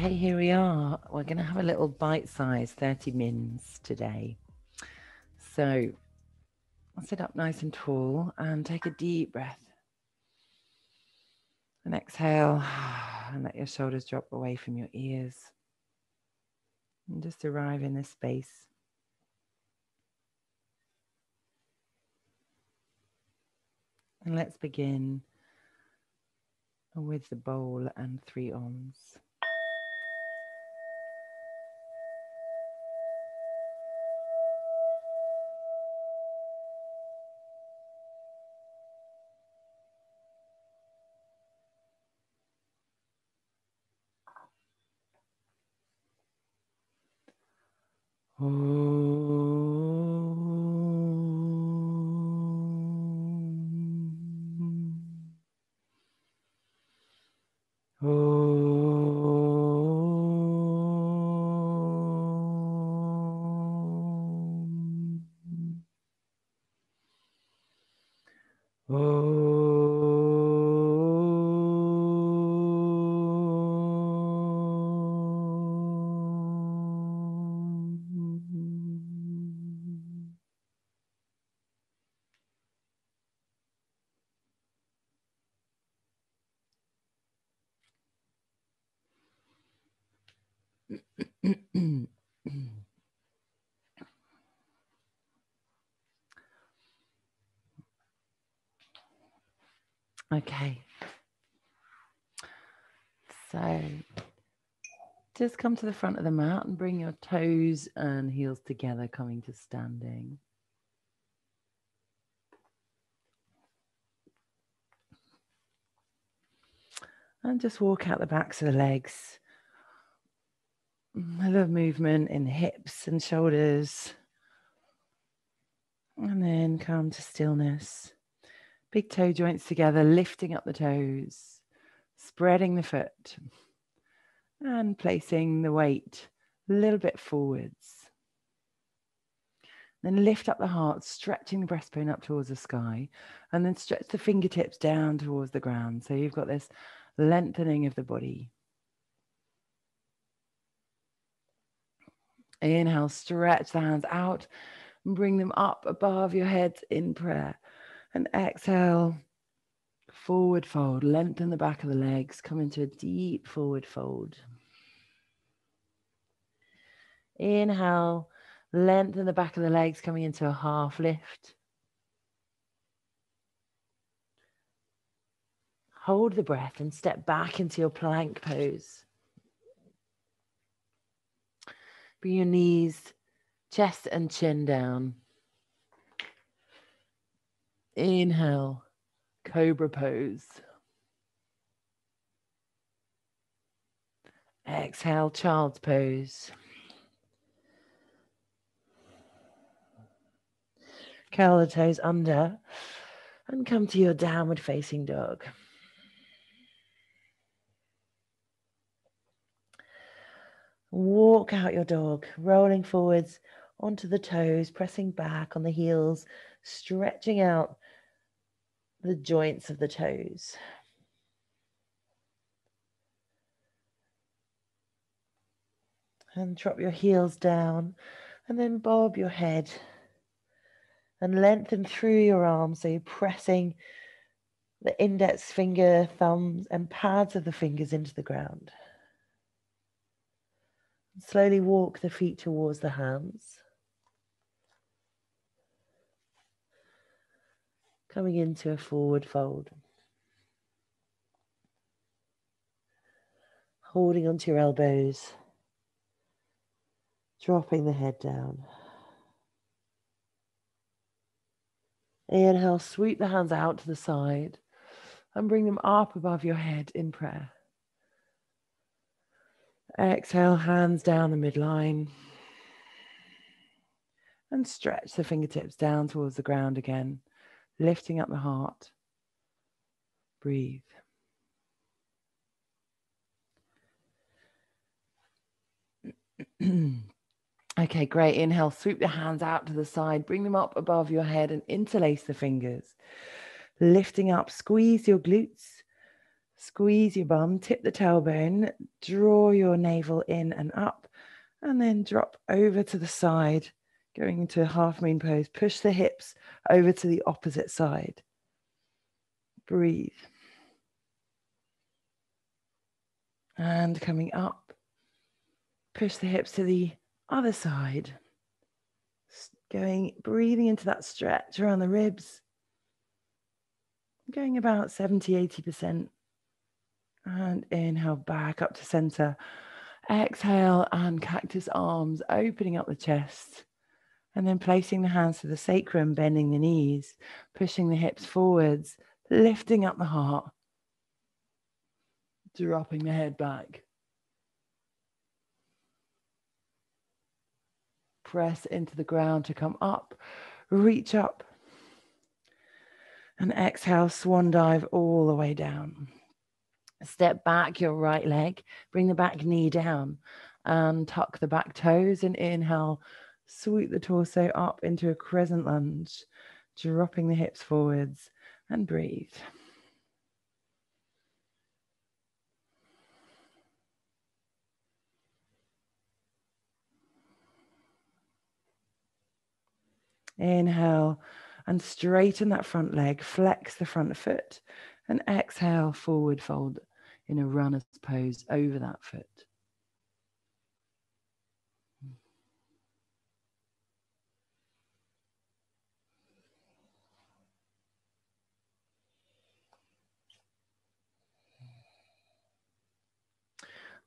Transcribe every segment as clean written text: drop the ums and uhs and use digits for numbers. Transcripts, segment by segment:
Okay, here we are. We're going to have a little bite-sized 30 mins today. So sit up nice and tall and take a deep breath. And exhale and let your shoulders drop away from your ears. And just arrive in this space. And let's begin with the bowl and 3 ohms. Okay, so just come to the front of the mat and bring your toes and heels together, coming to standing. And just walk out the backs of the legs. A little movement in the hips and shoulders. And then come to stillness. Big toe joints together, lifting up the toes, spreading the foot, and placing the weight a little bit forwards. Then lift up the heart, stretching the breastbone up towards the sky, and then stretch the fingertips down towards the ground. So you've got this lengthening of the body. Inhale, stretch the hands out and bring them up above your head in prayer. And exhale, forward fold, lengthen the back of the legs, come into a deep forward fold. Inhale, lengthen the back of the legs, coming into a half lift. Hold the breath and step back into your plank pose. Bring your knees, chest and chin down. Inhale, cobra pose. Exhale, child's pose. Curl the toes under and come to your downward facing dog. Walk out your dog, rolling forwards onto the toes, pressing back on the heels, stretching out the joints of the toes. And drop your heels down and then bob your head and lengthen through your arms. So you're pressing the index finger, thumbs and pads of the fingers into the ground. Slowly walk the feet towards the hands. Coming into a forward fold. Holding onto your elbows. Dropping the head down. Inhale, sweep the hands out to the side and bring them up above your head in prayer. Exhale, hands down the midline. And stretch the fingertips down towards the ground again, lifting up the heart. Breathe. Okay, great. Inhale, sweep the hands out to the side, bring them up above your head and interlace the fingers. Lifting up, squeeze your glutes, Squeeze your bum, tip the tailbone, draw your navel in and up, and then drop over to the side, going into a half moon pose. Push the hips over to the opposite side. Breathe. And coming up, push the hips to the other side. Breathing into that stretch around the ribs. Going about 70-80%. And inhale back up to center. Exhale and cactus arms, opening up the chest. And then placing the hands to the sacrum, bending the knees, pushing the hips forwards, lifting up the heart, dropping the head back. Press into the ground to come up, reach up. And exhale, swan dive all the way down. Step back your right leg, bring the back knee down and tuck the back toes, and inhale, swoop the torso up into a crescent lunge, dropping the hips forwards, and breathe. Inhale and straighten that front leg, flex the front foot, and exhale, forward fold in a runner's pose over that foot.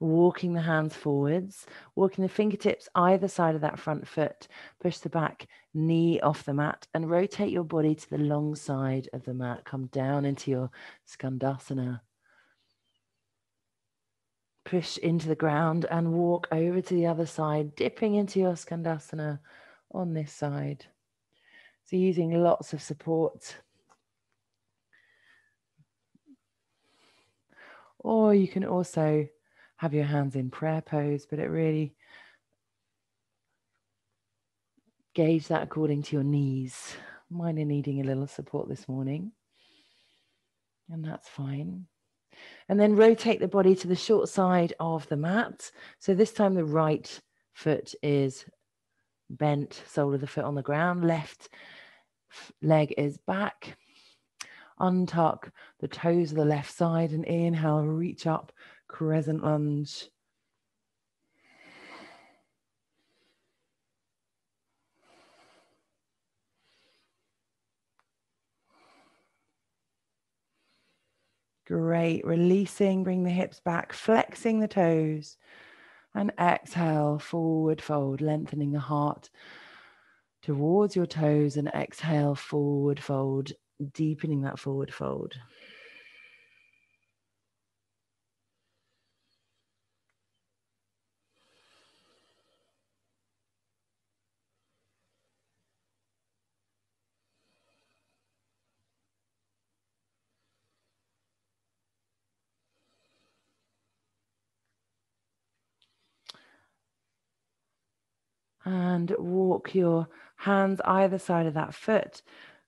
Walking the hands forwards, walking the fingertips either side of that front foot, push the back knee off the mat and rotate your body to the long side of the mat. Come down into your Skandasana. Push into the ground and walk over to the other side, dipping into your Skandasana on this side. So using lots of support. Or you can also have your hands in prayer pose, but it really gauge that according to your knees. Mine are needing a little support this morning, and that's fine. And then rotate the body to the short side of the mat. So this time the right foot is bent, sole of the foot on the ground, left leg is back. Untuck the toes of the left side and inhale, reach up, crescent lunge. Great, releasing, bring the hips back, flexing the toes, and exhale, forward fold, lengthening the heart towards your toes, and exhale, forward fold, deepening that forward fold. And walk your hands either side of that foot.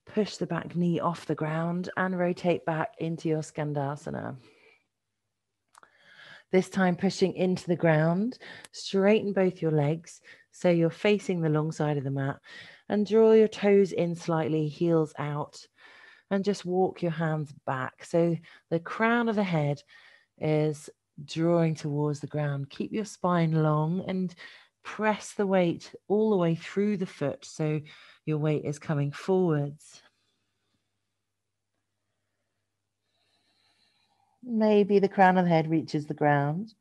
Push the back knee off the ground and rotate back into your Skandasana. This time pushing into the ground, straighten both your legs so you're facing the long side of the mat, and draw your toes in slightly, heels out, and just walk your hands back. So the crown of the head is drawing towards the ground. Keep your spine long and press the weight all the way through the foot so your weight is coming forwards. Maybe the crown of the head reaches the ground,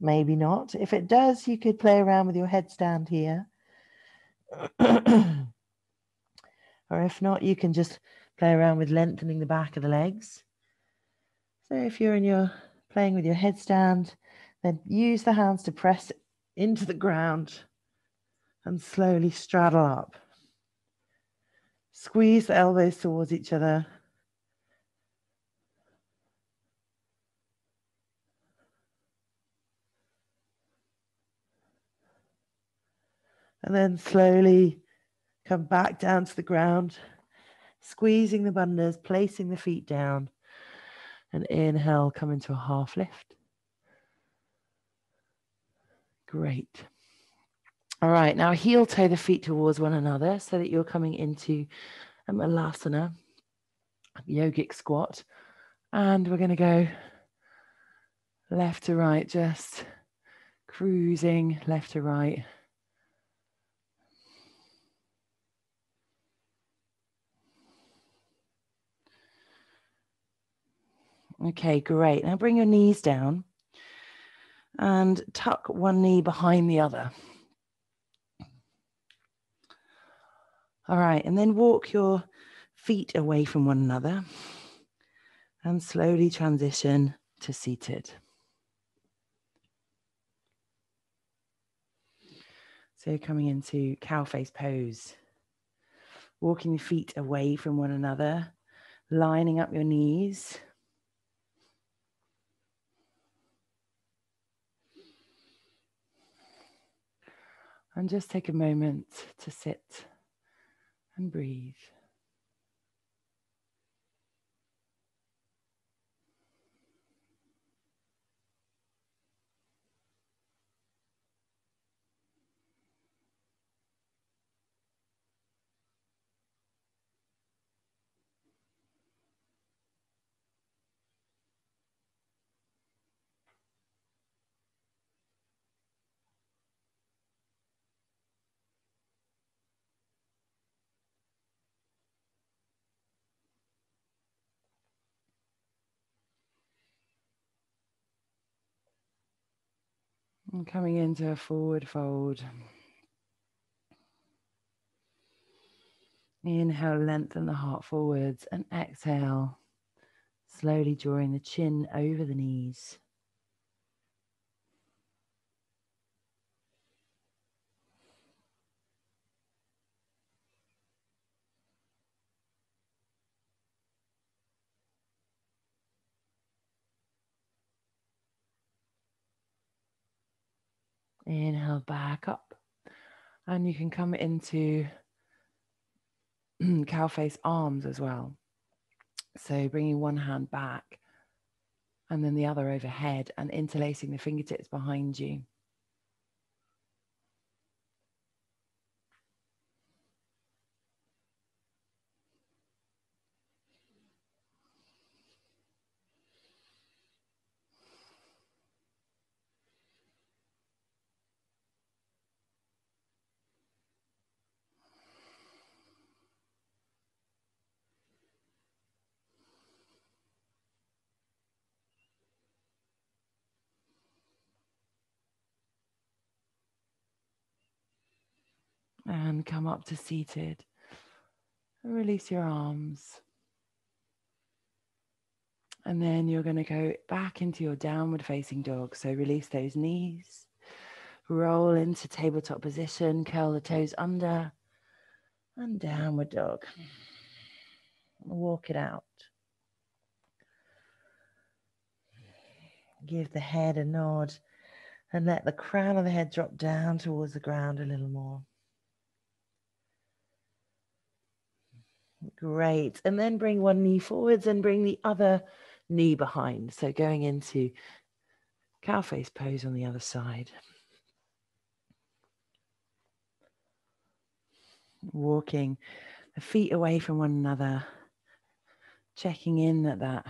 maybe not. If it does, you could play around with your headstand here. Or if not, you can just play around with lengthening the back of the legs. So if you're playing with your headstand, then use the hands to press into the ground and slowly straddle up. Squeeze the elbows towards each other. And then slowly come back down to the ground, squeezing the bandhas, placing the feet down, And inhale, come into a half lift. Great. All right, now heel toe the feet towards one another so that you're coming into a malasana, yogic squat. And we're going to go left to right, just cruising left to right. Okay, great. Now bring your knees down and tuck one knee behind the other. All right, and then walk your feet away from one another and slowly transition to seated. So coming into cow face pose, walking the feet away from one another, lining up your knees. And just take a moment to sit and breathe. And coming into a forward fold. Inhale, lengthen the heart forwards, and exhale, slowly drawing the chin over the knees. Inhale back up, and you can come into cow face arms as well. So bringing one hand back and then the other overhead and interlacing the fingertips behind you. And come up to seated. And release your arms. And then you're going to go back into your downward facing dog. So release those knees. Roll into tabletop position. Curl the toes under. And downward dog. Walk it out. Give the head a nod. And let the crown of the head drop down towards the ground a little more. Great. And then bring one knee forwards and bring the other knee behind. So going into cow face pose on the other side. Walking the feet away from one another. Checking in that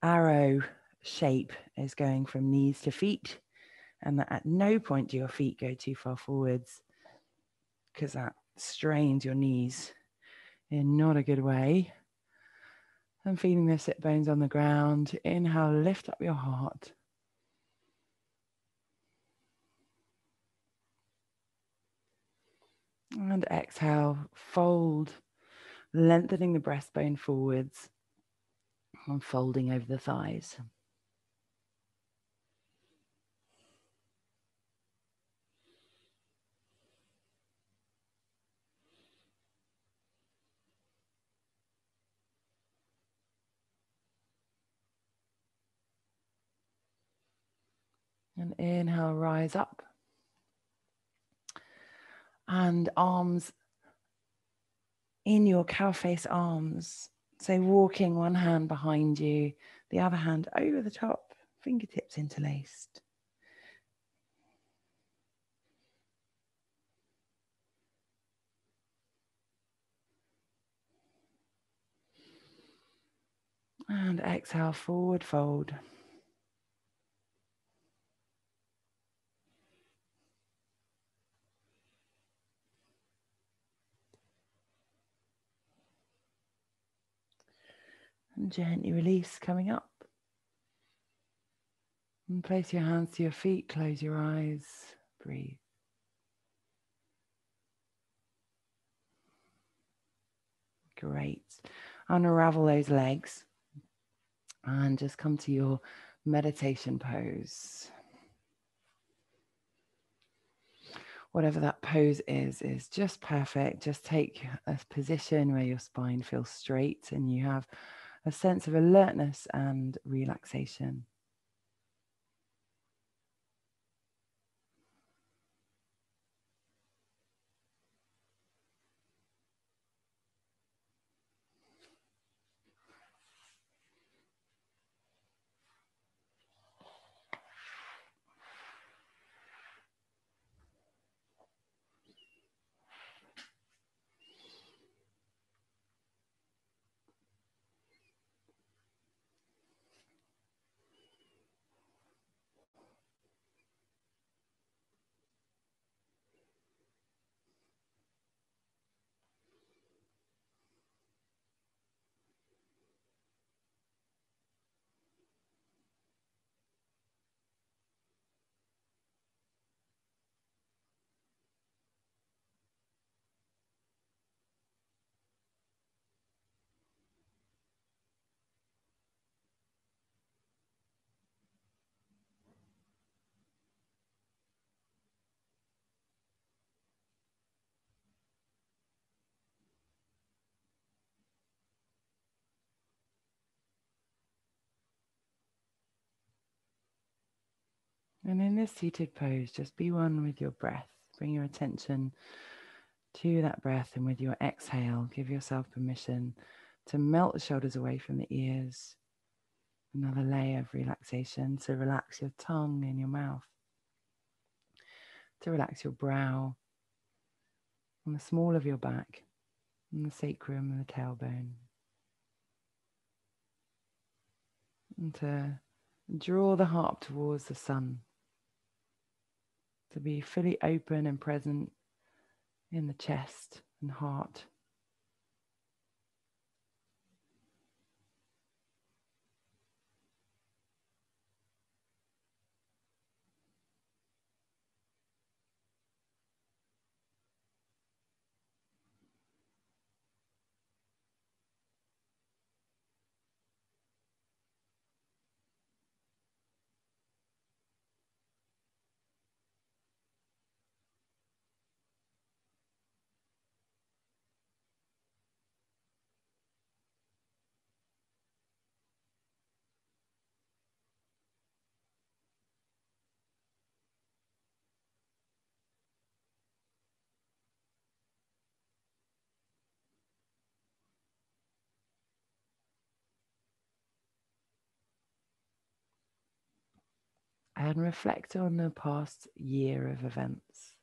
arrow shape is going from knees to feet. And that at no point do your feet go too far forwards, because that strains your knees in not a good way. And feeling the sit bones on the ground. Inhale, lift up your heart. And exhale, fold, lengthening the breastbone forwards and folding over the thighs. And inhale, rise up. And arms in your cow face arms. So walking one hand behind you, the other hand over the top, fingertips interlaced. And exhale, forward fold. And gently release, coming up. And place your hands to your feet, close your eyes, breathe. Great. Unravel those legs and just come to your meditation pose. Whatever that pose is just perfect. Just take a position where your spine feels straight and you have a sense of alertness and relaxation. And in this seated pose, just be one with your breath. Bring your attention to that breath, and with your exhale, give yourself permission to melt the shoulders away from the ears. Another layer of relaxation, to relax your tongue in your mouth, to relax your brow, and the small of your back, and the sacrum and the tailbone. And to draw the heart towards the sun, to be fully open and present in the chest and heart. And reflect on the past year of events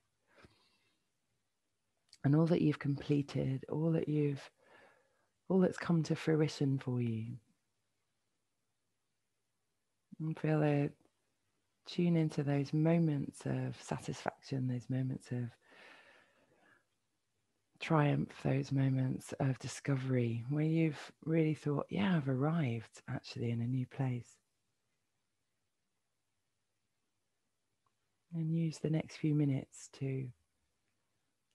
and all that you've completed, all that's come to fruition for you. And feel it, tune into those moments of satisfaction, those moments of triumph, those moments of discovery where you've really thought, yeah, I've arrived actually in a new place. And use the next few minutes to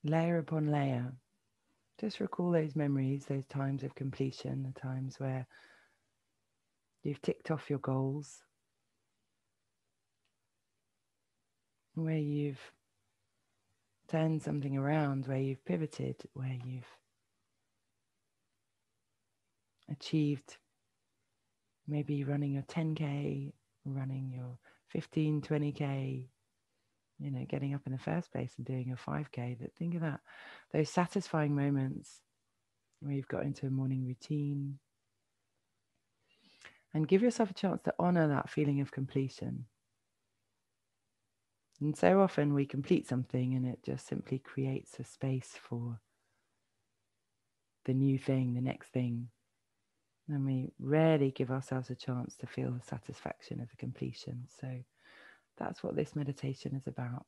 layer upon layer. Just recall those memories, those times of completion, the times where you've ticked off your goals, where you've turned something around, where you've pivoted, where you've achieved maybe running your 10K, running your 15, 20K, getting up in the first place and doing a 5K. But think of that, those satisfying moments where you've got into a morning routine, And give yourself a chance to honor that feeling of completion. And so often we complete something and it just simply creates a space for the new thing, the next thing. And we rarely give ourselves a chance to feel the satisfaction of the completion. So that's what this meditation is about.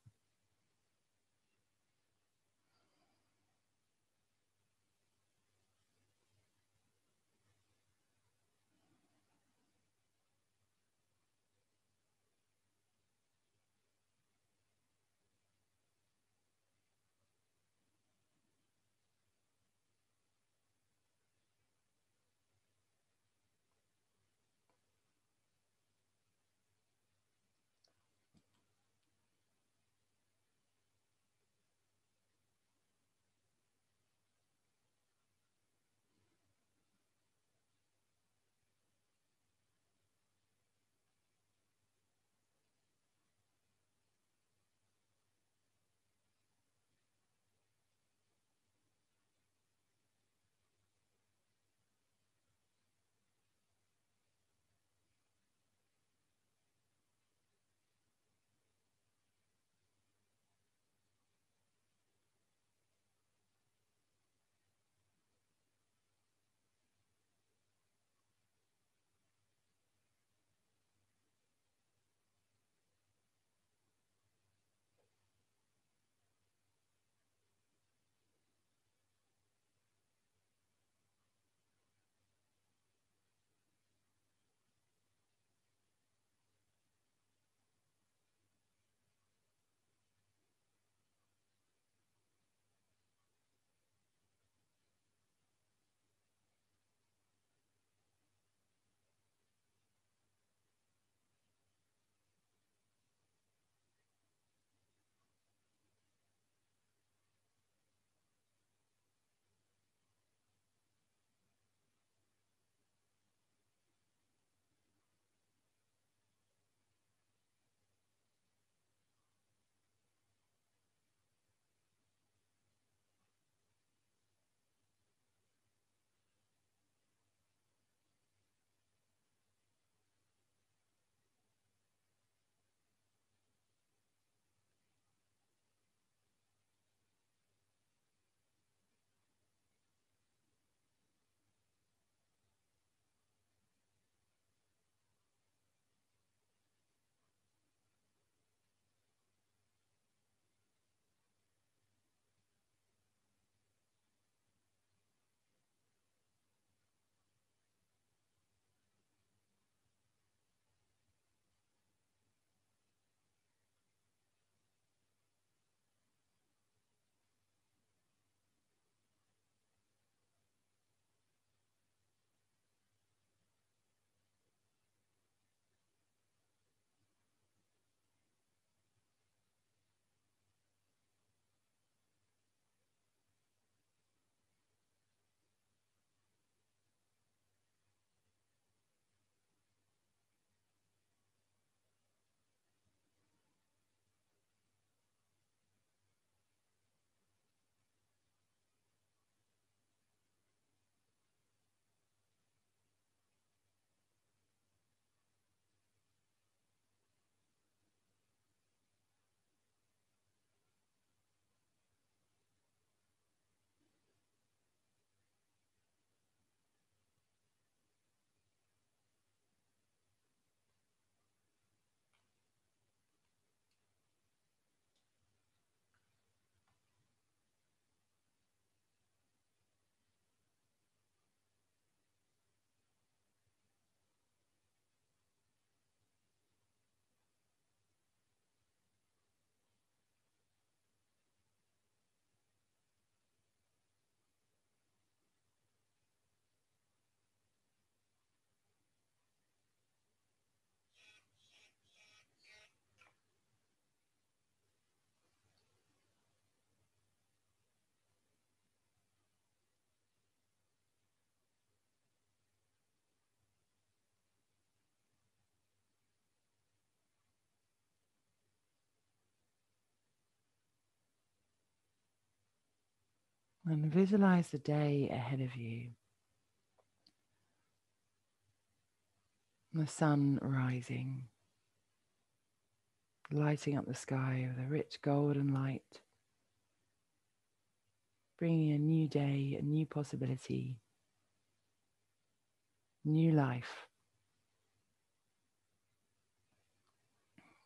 And visualize the day ahead of you. The sun rising, lighting up the sky with a rich golden light, bringing a new day, a new possibility, new life,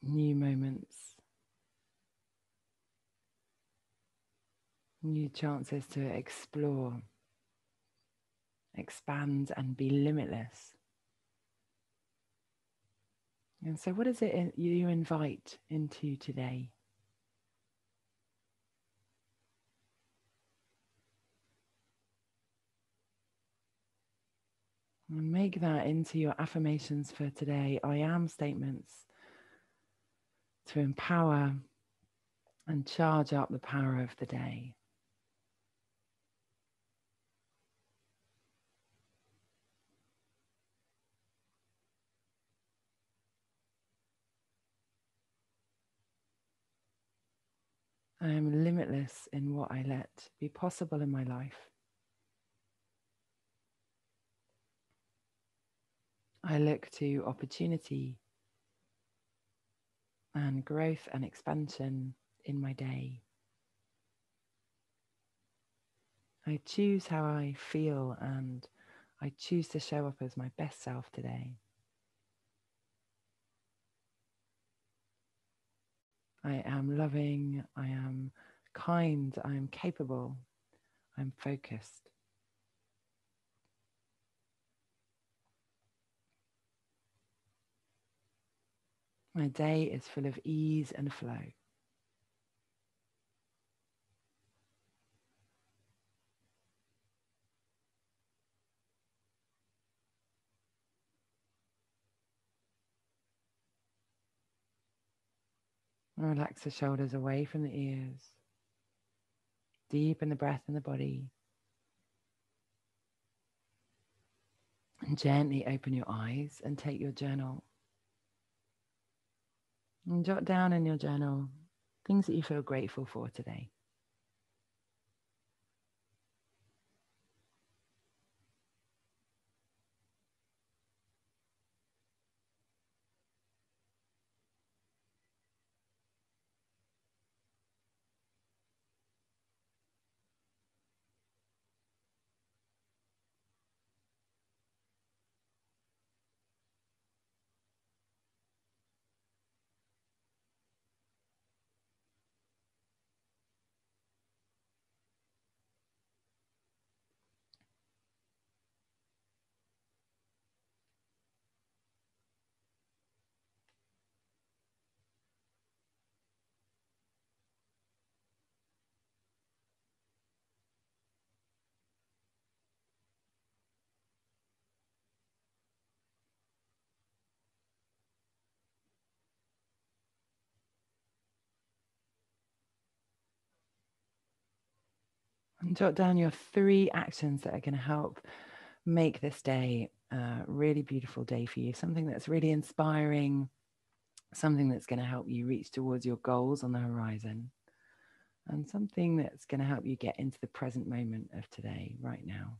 new moments, new chances to explore, expand, and be limitless. And so, what is it you invite into today? And make that into your affirmations for today. I am statements to empower and charge up the power of the day. I am limitless in what I let be possible in my life. I look to opportunity and growth and expansion in my day. I choose how I feel and I choose to show up as my best self today. I am loving, I am kind, I am capable, I'm focused. My day is full of ease and flow. Relax the shoulders away from the ears. Deepen the breath in the body. And gently open your eyes and take your journal. And jot down in your journal things that you feel grateful for today. And jot down your 3 actions that are going to help make this day a really beautiful day for you. Something that's really inspiring, something that's going to help you reach towards your goals on the horizon, and something that's going to help you get into the present moment of today, right now.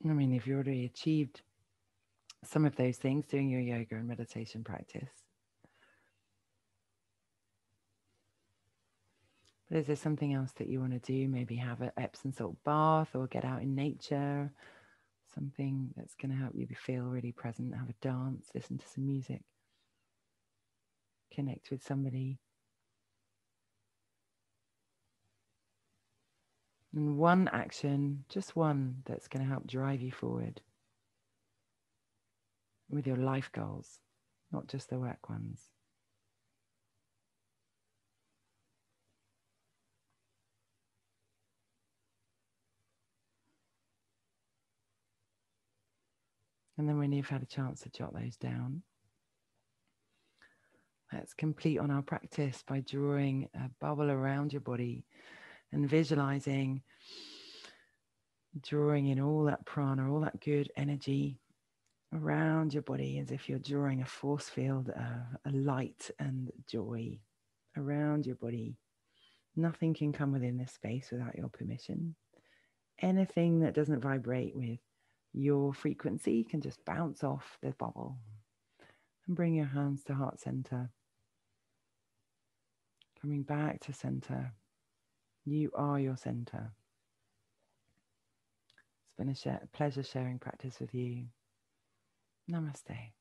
I mean, if you already achieved some of those things doing your yoga and meditation practice, but is there something else that you want to do? Maybe have an Epsom salt bath or get out in nature, something that's going to help you feel really present, have a dance, listen to some music, connect with somebody. And one action, just one, that's going to help drive you forward with your life goals, not just the work ones. And then when you've had a chance to jot those down, let's complete on our practice by drawing a bubble around your body and visualizing, drawing in all that prana, all that good energy, around your body as if you're drawing a force field of a light and joy around your body. Nothing can come within this space without your permission. Anything that doesn't vibrate with your frequency can just bounce off the bubble. And bring your hands to heart center. Coming back to center. You are your center. It's been a pleasure sharing practice with you. Namaste.